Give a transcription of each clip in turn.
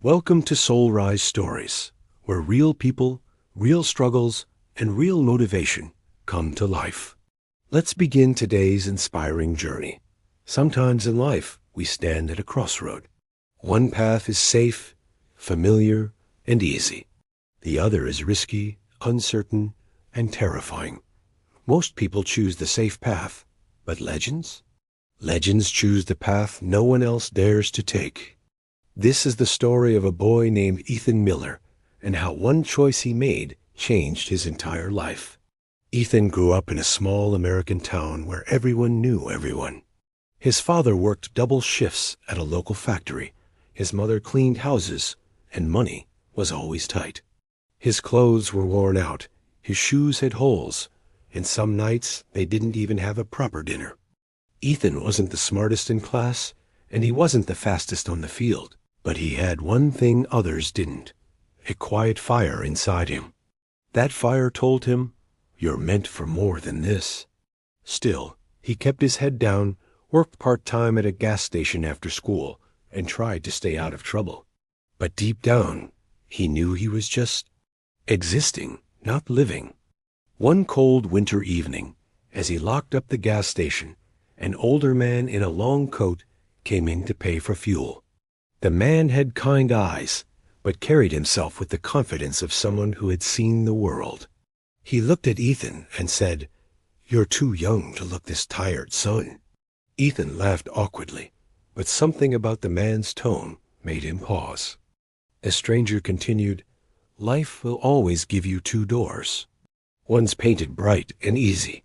Welcome to SoulRise Stories, where real people, real struggles, and real motivation come to life. Let's begin today's inspiring journey. Sometimes in life, we stand at a crossroad. One path is safe, familiar, and easy. The other is risky, uncertain, and terrifying. Most people choose the safe path, but legends? Legends choose the path no one else dares to take. This is the story of a boy named Ethan Miller and how one choice he made changed his entire life. Ethan grew up in a small American town where everyone knew everyone. His father worked double shifts at a local factory. His mother cleaned houses, and money was always tight. His clothes were worn out, his shoes had holes, and some nights they didn't even have a proper dinner. Ethan wasn't the smartest in class, and he wasn't the fastest on the field. But he had one thing others didn't, a quiet fire inside him. That fire told him, "You're meant for more than this." Still, he kept his head down, worked part-time at a gas station after school, and tried to stay out of trouble. But deep down, he knew he was just existing, not living. One cold winter evening, as he locked up the gas station, an older man in a long coat came in to pay for fuel. The man had kind eyes, but carried himself with the confidence of someone who had seen the world. He looked at Ethan and said, "You're too young to look this tired, son." Ethan laughed awkwardly, but something about the man's tone made him pause. The stranger continued, "Life will always give you two doors. One's painted bright and easy.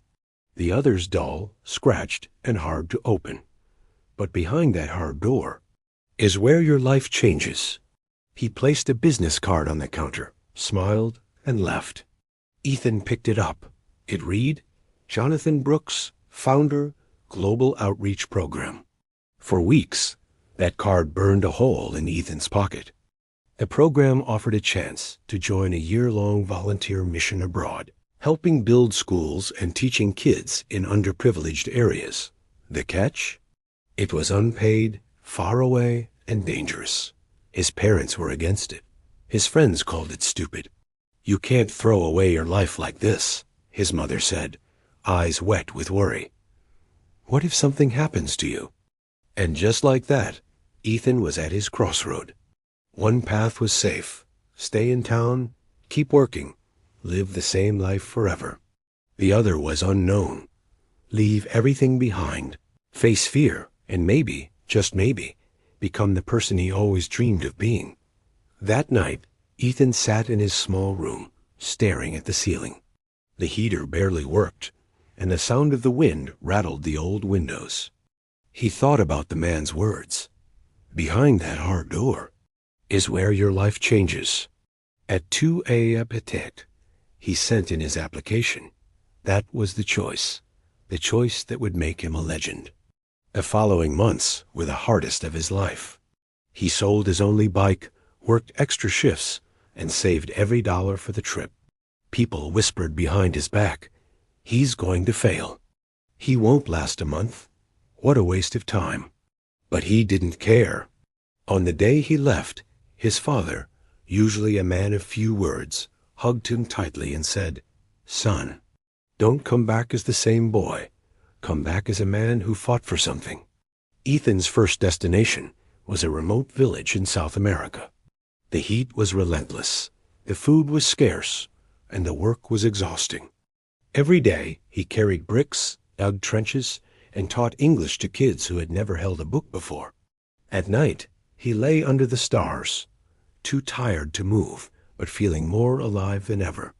The other's dull, scratched, and hard to open. But behind that hard door is where your life changes." He placed a business card on the counter, smiled, and left. Ethan picked it up. It read, "Jonathan Brooks, Founder, Global Outreach Program." For weeks, that card burned a hole in Ethan's pocket. The program offered a chance to join a year-long volunteer mission abroad, helping build schools and teaching kids in underprivileged areas. The catch? It was unpaid, far away, and dangerous. His parents were against it. His friends called it stupid. "You can't throw away your life like this," his mother said, eyes wet with worry. "What if something happens to you?" And just like that, Ethan was at his crossroad. One path was safe. Stay in town, keep working, live the same life forever. The other was unknown. Leave everything behind, face fear, and maybe, just maybe, become the person he always dreamed of being. That night, Ethan sat in his small room, staring at the ceiling. The heater barely worked, and the sound of the wind rattled the old windows. He thought about the man's words. "Behind that hard door is where your life changes." At 2 a.m. he sent in his application. That was the choice that would make him a legend. The following months were the hardest of his life. He sold his only bike, worked extra shifts, and saved every dollar for the trip. People whispered behind his back, "He's going to fail. He won't last a month. What a waste of time." But he didn't care. On the day he left, his father, usually a man of few words, hugged him tightly and said, "Son, don't come back as the same boy. Come back as a man who fought for something." Ethan's first destination was a remote village in South America. The heat was relentless, the food was scarce, and the work was exhausting. Every day he carried bricks, dug trenches, and taught English to kids who had never held a book before. At night, he lay under the stars, too tired to move, but feeling more alive than ever.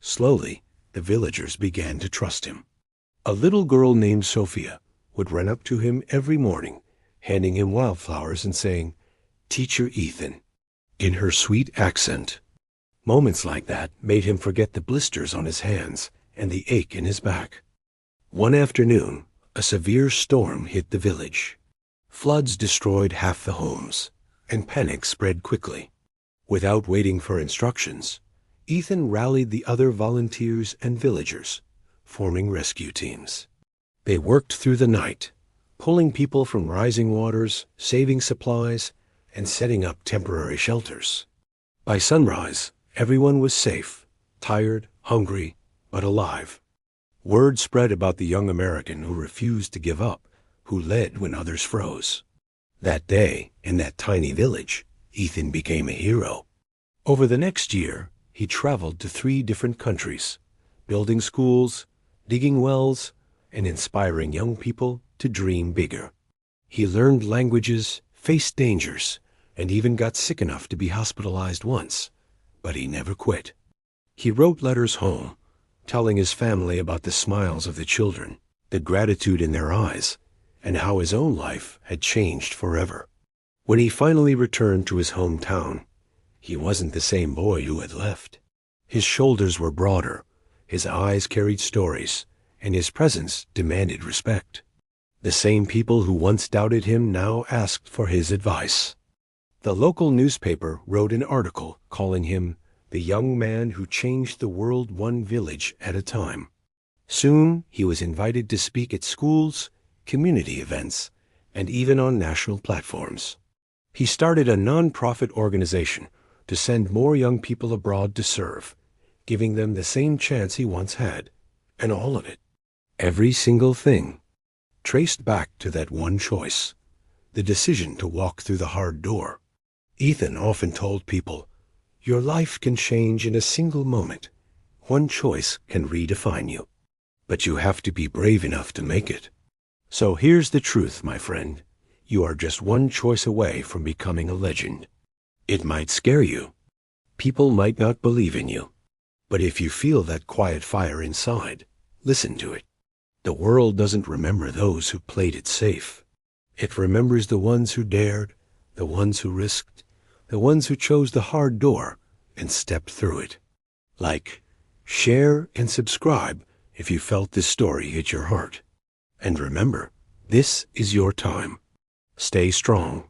Slowly, the villagers began to trust him. A little girl named Sophia would run up to him every morning, handing him wildflowers and saying, "Teacher Ethan," in her sweet accent. Moments like that made him forget the blisters on his hands and the ache in his back. One afternoon, a severe storm hit the village. Floods destroyed half the homes, and panic spread quickly. Without waiting for instructions, Ethan rallied the other volunteers and villagers, forming rescue teams. They worked through the night, pulling people from rising waters, saving supplies, and setting up temporary shelters. By sunrise, everyone was safe, tired, hungry, but alive. Word spread about the young American who refused to give up, who led when others froze. That day, in that tiny village, Ethan became a hero. Over the next year, he traveled to 3 different countries, building schools, digging wells, and inspiring young people to dream bigger. He learned languages, faced dangers, and even got sick enough to be hospitalized once, but he never quit. He wrote letters home, telling his family about the smiles of the children, the gratitude in their eyes, and how his own life had changed forever. When he finally returned to his hometown, he wasn't the same boy who had left. His shoulders were broader, his eyes carried stories, and his presence demanded respect. The same people who once doubted him now asked for his advice. The local newspaper wrote an article calling him the young man who changed the world one village at a time. Soon he was invited to speak at schools, community events, and even on national platforms. He started a non-profit organization to send more young people abroad to serve, giving them the same chance he once had, and all of it, every single thing, traced back to that one choice, the decision to walk through the hard door. Ethan often told people, "Your life can change in a single moment. One choice can redefine you. But you have to be brave enough to make it." So here's the truth, my friend. You are just one choice away from becoming a legend. It might scare you. People might not believe in you. But if you feel that quiet fire inside, listen to it. The world doesn't remember those who played it safe. It remembers the ones who dared, the ones who risked, the ones who chose the hard door and stepped through it. Like, share, and subscribe if you felt this story hit your heart. And remember, this is your time. Stay strong,